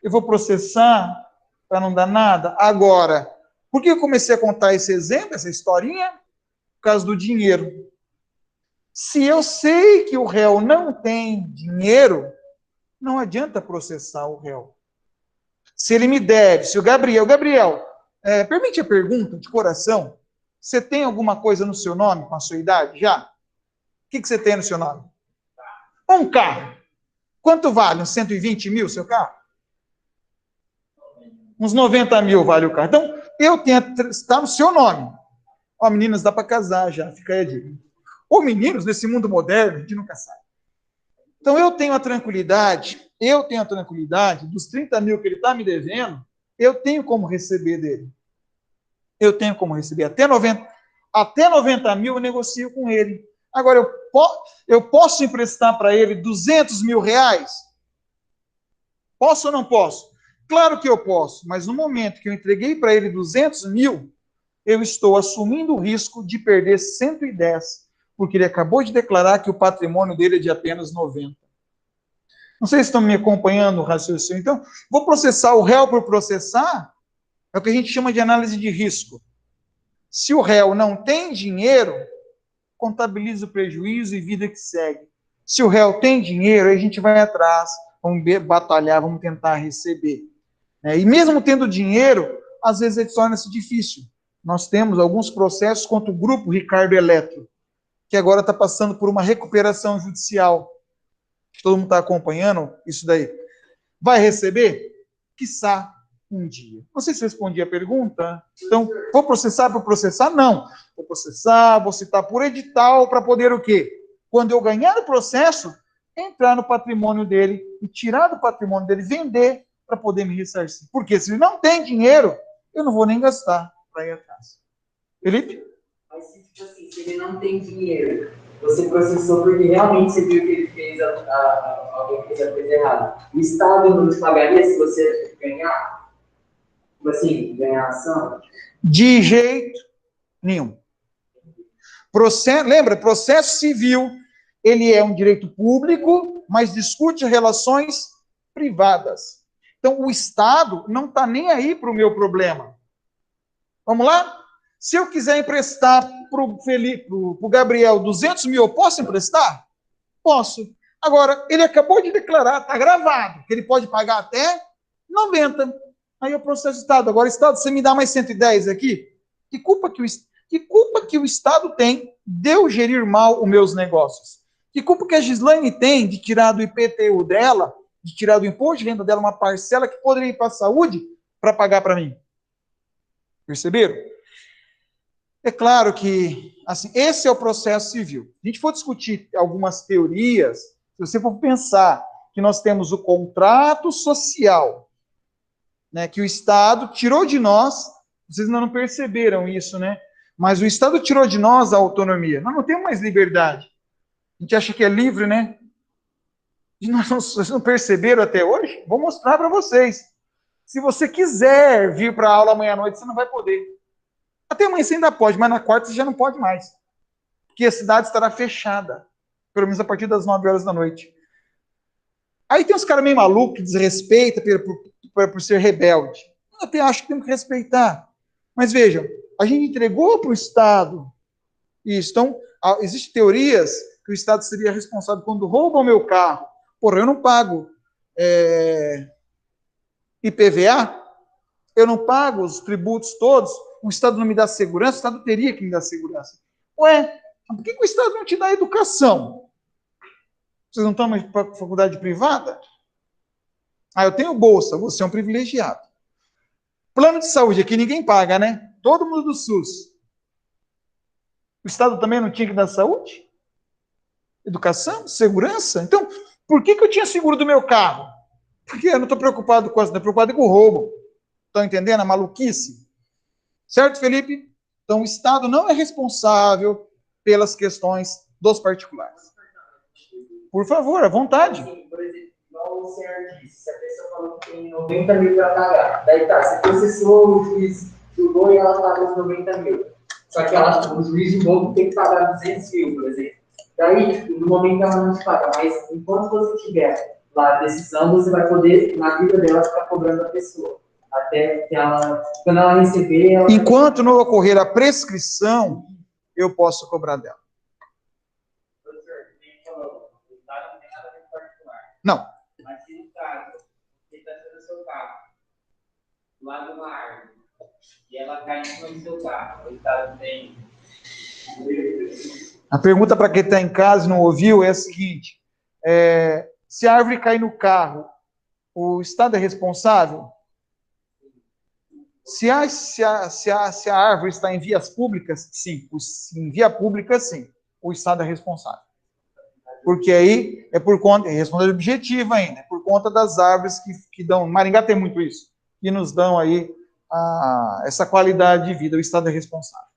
Eu vou processar para não dar nada? Agora, por que eu comecei a contar esse exemplo, essa historinha? Por causa do dinheiro. Se eu sei que o réu não tem dinheiro, não adianta processar o réu. Se ele me deve, se o Gabriel, permite a pergunta de coração, você tem alguma coisa no seu nome, com a sua idade, já? O que você tem no seu nome? Um carro. Quanto vale? Uns 120 mil seu carro? Uns 90 mil vale o carro. Então, está no seu nome. Ó, meninas, dá para casar já, fica aí a dica. Ou meninos, nesse mundo moderno, a gente nunca sabe. Então, eu tenho a tranquilidade dos 30 mil que ele está me devendo, eu tenho como receber dele. Eu tenho como receber. Até 90 mil eu negocio com ele. Agora, eu posso emprestar para ele 200 mil reais? Posso ou não posso? Claro que eu posso, mas no momento que eu entreguei para ele 200 mil, eu estou assumindo o risco de perder 110, porque ele acabou de declarar que o patrimônio dele é de apenas 90. Não sei se estão me acompanhando o raciocínio. Então, vou processar o réu por processar, é o que a gente chama de análise de risco. Se o réu não tem dinheiro, contabiliza o prejuízo e vida que segue. Se o réu tem dinheiro, aí a gente vai atrás, vamos batalhar, vamos tentar receber. E mesmo tendo dinheiro, às vezes torna-se difícil. Nós temos alguns processos contra o grupo Ricardo Eletro, que agora está passando por uma recuperação judicial. Todo mundo está acompanhando isso daí. Vai receber? Quiçá um dia. Não sei se respondi a pergunta. Então, vou processar por processar? Não. Vou processar, vou citar por edital para poder o quê? Quando eu ganhar o processo, entrar no patrimônio dele e tirar do patrimônio dele, vender para poder me ressarcir. Porque se ele não tem dinheiro, eu não vou nem gastar para ir atrás. Felipe? Mas tipo assim, se ele não tem dinheiro, você processou porque realmente você viu que ele fez alguém fez a coisa errada. O Estado não te pagaria se você ganhar? Tipo assim, ganhar ação? De jeito nenhum. Lembra, processo civil, ele é um direito público, mas discute relações privadas. Então, o Estado não está nem aí para o meu problema. Vamos lá? Se eu quiser emprestar para o Gabriel 200 mil, eu posso emprestar? Posso. Agora, ele acabou de declarar, está gravado, que ele pode pagar até 90. Aí eu processo o Estado. Agora, Estado, você me dá mais 110 aqui? Que culpa que o Estado tem de eu gerir mal os meus negócios? Que culpa que a Gislaine tem de tirar do IPTU dela, de tirar do imposto de renda dela uma parcela que poderia ir para a saúde para pagar para mim? Perceberam? É claro que, assim, esse é o processo civil. Se a gente for discutir algumas teorias, se você for pensar que nós temos o contrato social, né, que o Estado tirou de nós, vocês ainda não perceberam isso, né? Mas o Estado tirou de nós a autonomia. Nós não temos mais liberdade. A gente acha que é livre, né? E vocês não perceberam até hoje? Vou mostrar para vocês. Se você quiser vir para a aula amanhã à noite, você não vai poder. Até amanhã você ainda pode, mas na quarta você já não pode mais. Porque a cidade estará fechada. Pelo menos a partir das 9 horas da noite. Aí tem uns caras meio malucos que desrespeitam por ser rebelde. Eu até acho que temos que respeitar. Mas vejam, a gente entregou para o Estado isso. Então, existem teorias que o Estado seria responsável quando roubam o meu carro. Porra, eu não pago IPVA, eu não pago os tributos todos, o Estado não me dá segurança, o Estado teria que me dar segurança. Ué, por que o Estado não te dá educação? Vocês não estão mais para faculdade privada? Eu tenho bolsa, você é um privilegiado. Plano de saúde, aqui ninguém paga, né? Todo mundo do SUS. O Estado também não tinha que dar saúde? Educação? Segurança? Então, por que eu tinha seguro do meu carro? Porque eu não estou preocupado com estou preocupado com o roubo. Estão entendendo a maluquice? Certo, Felipe? Então, o Estado não é responsável pelas questões dos particulares. Por favor, à vontade. Assim, por exemplo, igual o senhor disse, se a pessoa falou que tem 90 mil para pagar, daí tá, você processou, o juiz julgou e ela pagou os 90 mil. Só que o juiz julgou que tem que pagar 200 mil, por exemplo. Daí, no momento ela não te paga, mas enquanto você tiver lá a decisão, você vai poder, na vida dela, ficar cobrando a pessoa. Até que ela, quando ela receber... Enquanto não ocorrer a prescrição, eu posso cobrar dela. Não. Mas se no caso, você está sendo seu carro, lá de uma árvore, e ela cai em cima do seu carro, o Estado tem. A pergunta para quem está em casa e não ouviu é a seguinte: se a árvore cair no carro, o Estado é responsável? Se a árvore está em vias públicas, sim. Em via pública, sim. O Estado é responsável. Porque aí é por conta, respondendo objetivo ainda, é por conta das árvores que dão. Maringá tem muito isso, que nos dão aí essa qualidade de vida. O Estado é responsável.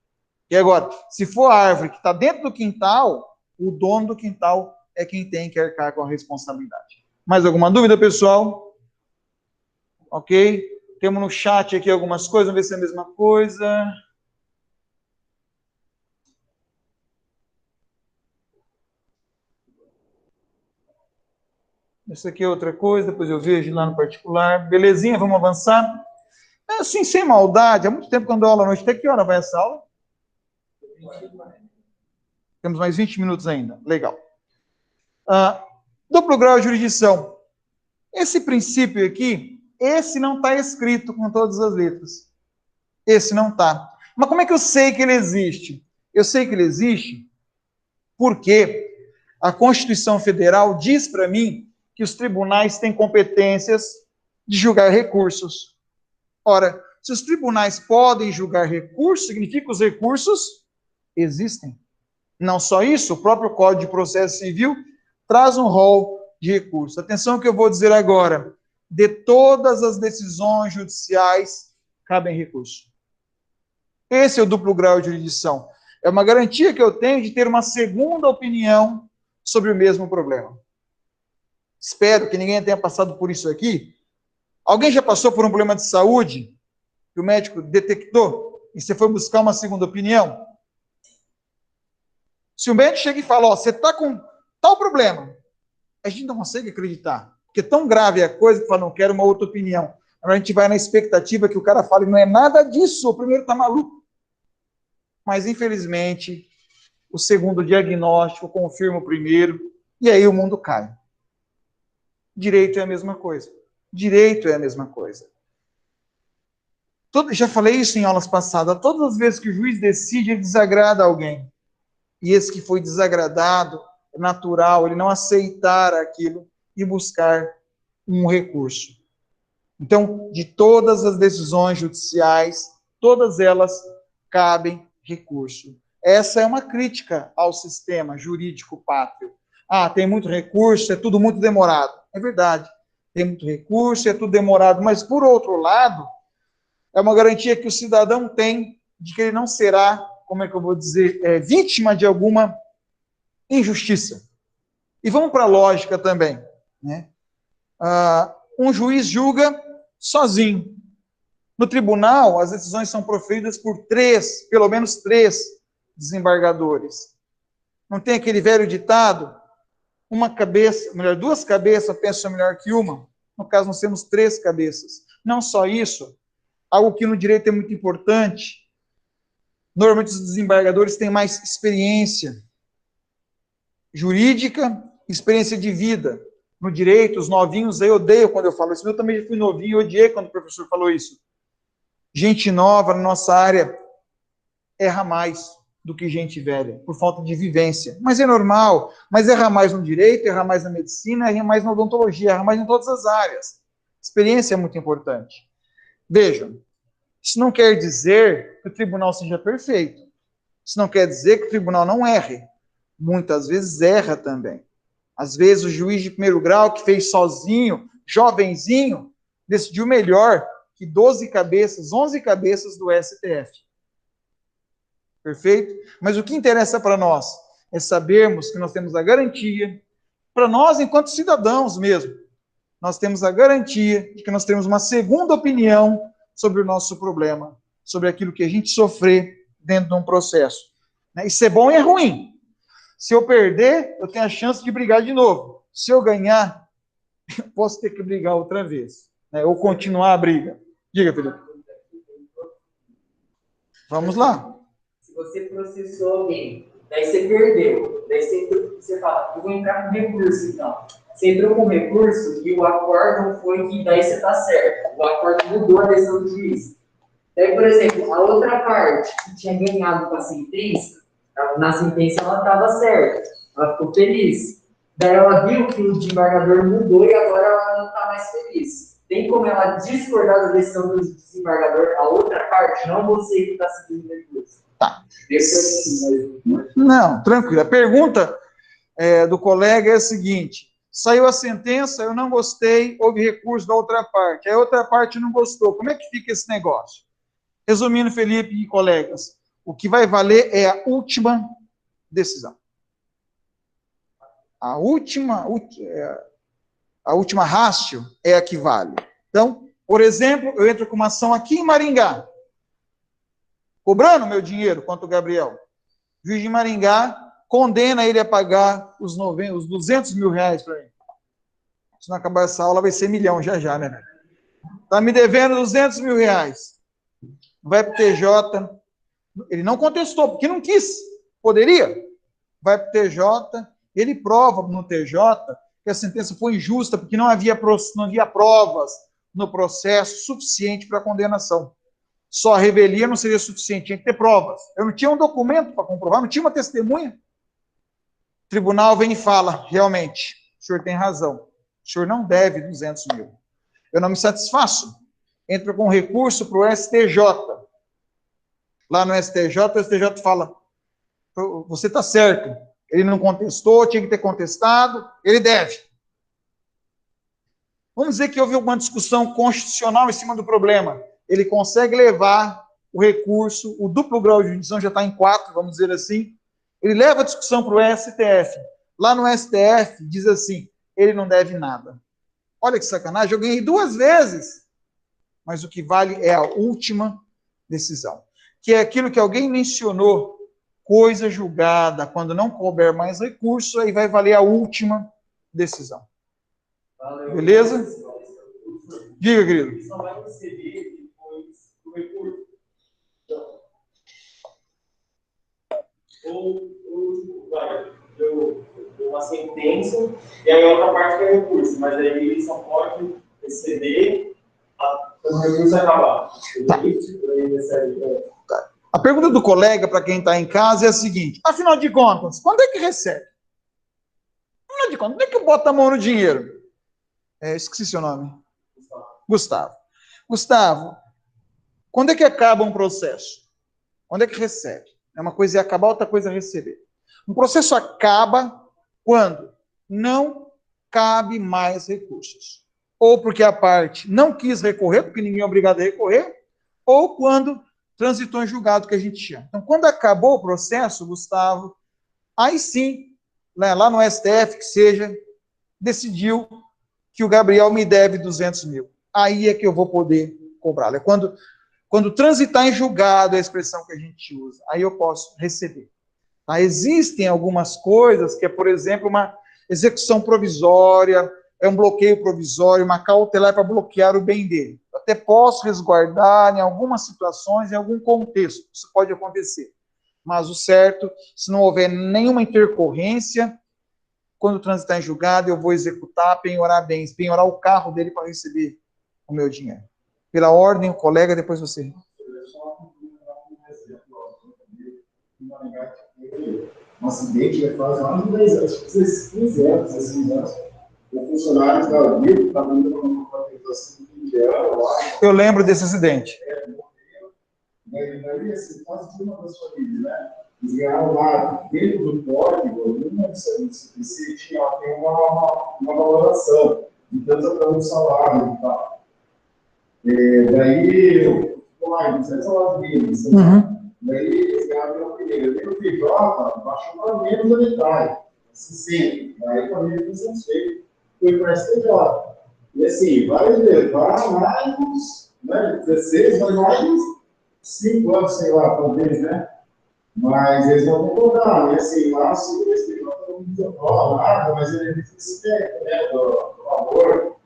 E agora, se for a árvore que está dentro do quintal, o dono do quintal é quem tem que arcar com a responsabilidade. Mais alguma dúvida, pessoal? Ok? Temos no chat aqui algumas coisas, vamos ver se é a mesma coisa. Isso aqui é outra coisa, depois eu vejo lá no particular. Belezinha, vamos avançar? Assim, sem maldade, há muito tempo que eu dou aula à noite. Até que hora vai essa aula? Temos mais 20 minutos ainda. Legal. Duplo grau de jurisdição. Esse princípio aqui, esse não está escrito com todas as letras. Esse não está. Mas como é que eu sei que ele existe? Eu sei que ele existe porque a Constituição Federal diz para mim que os tribunais têm competências de julgar recursos. Ora, se os tribunais podem julgar recursos, significa que os recursos existem. Não só isso, o próprio Código de Processo Civil traz um rol de recursos. Atenção ao que eu vou dizer agora. De todas as decisões judiciais, cabem recursos. Esse é o duplo grau de jurisdição. É uma garantia que eu tenho de ter uma segunda opinião sobre o mesmo problema. Espero que ninguém tenha passado por isso aqui. Alguém já passou por um problema de saúde que o médico detectou e você foi buscar uma segunda opinião? Se o médico chega e fala, você está com tal problema, a gente não consegue acreditar. Porque tão grave é a coisa que fala, não quero uma outra opinião. A gente vai na expectativa que o cara fale, não é nada disso, o primeiro está maluco. Mas, infelizmente, o segundo diagnóstico confirma o primeiro, e aí o mundo cai. Direito é a mesma coisa. Direito é a mesma coisa. Já falei isso em aulas passadas. Todas as vezes que o juiz decide, ele desagrada alguém. E esse que foi desagradado, é natural, ele não aceitar aquilo e buscar um recurso. Então, de todas as decisões judiciais, todas elas cabem recurso. Essa é uma crítica ao sistema jurídico pátrio. Tem muito recurso, é tudo muito demorado. É verdade, tem muito recurso, é tudo demorado, mas, por outro lado, é uma garantia que o cidadão tem de que ele não será, como é que eu vou dizer, vítima de alguma injustiça. E vamos para a lógica também. Né? Um juiz julga sozinho. No tribunal, as decisões são proferidas por pelo menos três desembargadores. Não tem aquele velho ditado? Duas cabeças pensam melhor que uma. No caso, nós temos três cabeças. Não só isso, algo que no direito é muito importante. Normalmente os desembargadores têm mais experiência jurídica, experiência de vida. No direito, os novinhos, eu odeio quando eu falo isso. Eu também fui novinho, eu odiei quando o professor falou isso. Gente nova na nossa área erra mais do que gente velha, por falta de vivência. Mas é normal. Mas erra mais no direito, erra mais na medicina, erra mais na odontologia, erra mais em todas as áreas. Experiência é muito importante. Vejam, isso não quer dizer que o tribunal seja perfeito. Isso não quer dizer que o tribunal não erre. Muitas vezes erra também. Às vezes o juiz de primeiro grau, que fez sozinho, jovenzinho, decidiu melhor que 12 cabeças, 11 cabeças do STF. Perfeito? Mas o que interessa para nós é sabermos que nós temos a garantia, para nós enquanto cidadãos mesmo, nós temos a garantia de que nós temos uma segunda opinião sobre o nosso problema, sobre aquilo que a gente sofrer dentro de um processo. Isso é bom e é ruim. Se eu perder, eu tenho a chance de brigar de novo. Se eu ganhar, eu posso ter que brigar outra vez, ou continuar a briga. Diga, Felipe. Vamos lá. Se você processou alguém, daí você perdeu, daí você fala, eu vou entrar com recurso, então. você entrou com recurso e o acórdão foi que daí você está certo. O acórdão mudou a decisão do juiz. Daí, por exemplo, a outra parte que tinha ganhado com a sentença, na sentença ela estava certa. Ela ficou feliz. Daí ela viu que o desembargador mudou e agora ela não está mais feliz. Tem como ela discordar da decisão do desembargador, a outra parte, não você que está seguindo o recurso. Tá. Não, tranquilo. A pergunta do colega é a seguinte: saiu a sentença, eu não gostei, houve recurso da outra parte, a outra parte não gostou. Como é que fica esse negócio? Resumindo, Felipe e colegas, o que vai valer é a última decisão. A última ratio é a que vale. Então, por exemplo, eu entro com uma ação aqui em Maringá, cobrando meu dinheiro contra o Gabriel. O juiz de Maringá condena ele a pagar os 200 mil reais para mim. Se não acabar essa aula, vai ser milhão já, né? Está me devendo 200 mil reais. Vai para o TJ. Ele não contestou, porque não quis. Poderia. Vai para o TJ. Ele prova no TJ que a sentença foi injusta, porque não havia provas no processo suficiente para a condenação. Só a revelia não seria suficiente, tinha que ter provas. Eu não tinha um documento para comprovar, não tinha uma testemunha. O tribunal vem e fala, realmente, o senhor tem razão, o senhor não deve 200 mil. Eu não me satisfaço. Entra com recurso para o STJ. Lá no STJ, o STJ fala, você está certo, ele não contestou, tinha que ter contestado, ele deve. Vamos dizer que houve alguma discussão constitucional em cima do problema. Ele consegue levar o recurso, o duplo grau de jurisdição já está em 4, vamos dizer assim, ele leva a discussão para o STF. Lá no STF, diz assim, ele não deve nada. Olha que sacanagem, eu ganhei 2 vezes, mas o que vale é a última decisão, que é aquilo que alguém mencionou, coisa julgada, quando não couber mais recurso, aí vai valer a última decisão. Beleza? Diga, querido. Ele só vai receber depois do recurso. Ou deu uma sentença, e aí a outra parte que é recurso, mas aí ele só pode receber quando o recurso acabar. Tá. A pergunta do colega, para quem está em casa, é a seguinte: afinal de contas, quando é que recebe? Afinal de contas, quando é que eu boto a mão no dinheiro? Esqueci seu nome. Gustavo. Gustavo, quando é que acaba um processo? Quando é que recebe? É uma coisa é acabar, outra coisa é receber. Um processo acaba quando não cabe mais recursos. Ou porque a parte não quis recorrer, porque ninguém é obrigado a recorrer, ou quando transitou em julgado, que a gente chama. Então, quando acabou o processo, Gustavo, aí sim, lá no STF, que seja, decidiu que o Gabriel me deve 200 mil. Aí é que eu vou poder cobrá-lo. É quando transitar em julgado, é a expressão que a gente usa, aí eu posso receber. Tá? Existem algumas coisas que é, por exemplo, uma execução provisória, é um bloqueio provisório, uma cautelar para bloquear o bem dele. Eu até posso resguardar em algumas situações, em algum contexto, isso pode acontecer. Mas o certo, se não houver nenhuma intercorrência, quando transitar em julgado, eu vou executar, penhorar bens, penhorar o carro dele para receber o meu dinheiro. Pela ordem, o colega, depois você. Um acidente já faz mais de 10 anos, acho que 15 anos, 16 anos. O funcionário da Vivo está vindo uma contratação de 20 anos. Eu lembro desse acidente. Daí, assim, quase de uma das famílias, né? Eles ganharam lá, dentro do código, no CPC, tinha uma valoração de tanto para o salário e tal. Daí, ficou lá, não sei se salário deles. Daí, eles ganharam o primeiro. Daí, o PJ baixou para menos da metade, 60. Daí, a família ficou satisfeita. Foi para a STJ. E assim, vai levar mais, né, 16, mas mais 5 anos, sei lá, talvez, né? Mas eles vão concordar, e assim, lá se o STJ não fala nada, mas ele respeita, né, do valor,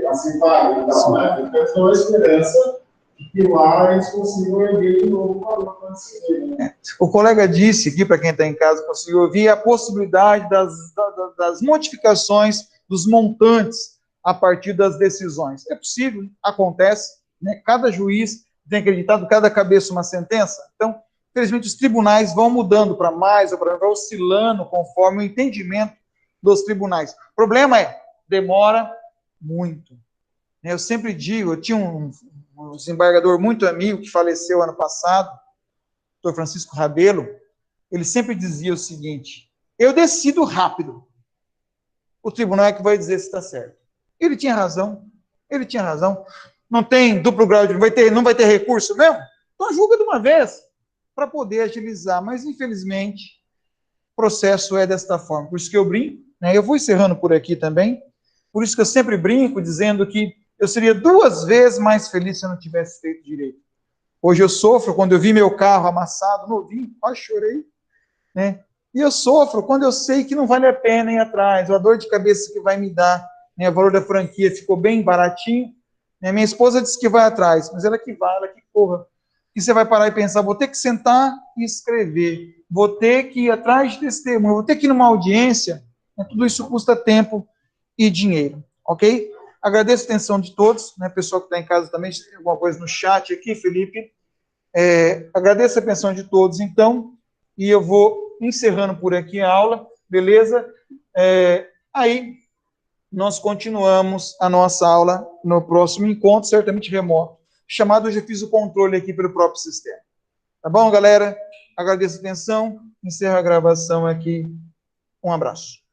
assim, paga e tal, né? Então, eu tenho a esperança de que lá eles consigam erguer de novo o valor para decidir, né? O colega disse aqui, para quem está em casa, conseguiu ouvir a possibilidade das modificações dos montantes a partir das decisões. É possível, acontece, né? Cada juiz tem acreditado, cada cabeça uma sentença. Então, infelizmente, os tribunais vão mudando para mais ou para menos, vai oscilando conforme o entendimento dos tribunais. O problema é, demora muito. Eu sempre digo, eu tinha um desembargador muito amigo que faleceu ano passado, o Dr. Francisco Rabelo, ele sempre dizia o seguinte: eu decido rápido, o tribunal é que vai dizer se está certo. Ele tinha razão, não tem duplo grau de... não vai ter recurso mesmo? Então julga de uma vez, para poder agilizar, mas infelizmente o processo é desta forma. Por isso que eu brinco, né? Eu vou encerrando por aqui também, por isso que eu sempre brinco dizendo que eu seria 2 vezes mais feliz se eu não tivesse feito direito. Hoje eu sofro quando eu vi meu carro amassado, novinho, quase chorei, né? E eu sofro quando eu sei que não vale a pena ir atrás, a dor de cabeça que vai me dar, né? O valor da franquia ficou bem baratinho, né? Minha esposa disse que vai atrás, mas ela que vai, ela que corra. E você vai parar e pensar, vou ter que sentar e escrever, vou ter que ir atrás de testemunho, vou ter que ir numa audiência, né? Tudo isso custa tempo e dinheiro, ok? Agradeço a atenção de todos, né? Pessoal que está em casa também, se tem alguma coisa no chat aqui, Felipe. Agradeço a atenção de todos, então, e eu vou encerrando por aqui a aula, beleza? Aí, nós continuamos a nossa aula no próximo encontro, certamente remoto, chamado, eu já fiz o controle aqui pelo próprio sistema. Tá bom, galera? Agradeço a atenção, encerro a gravação aqui. Um abraço.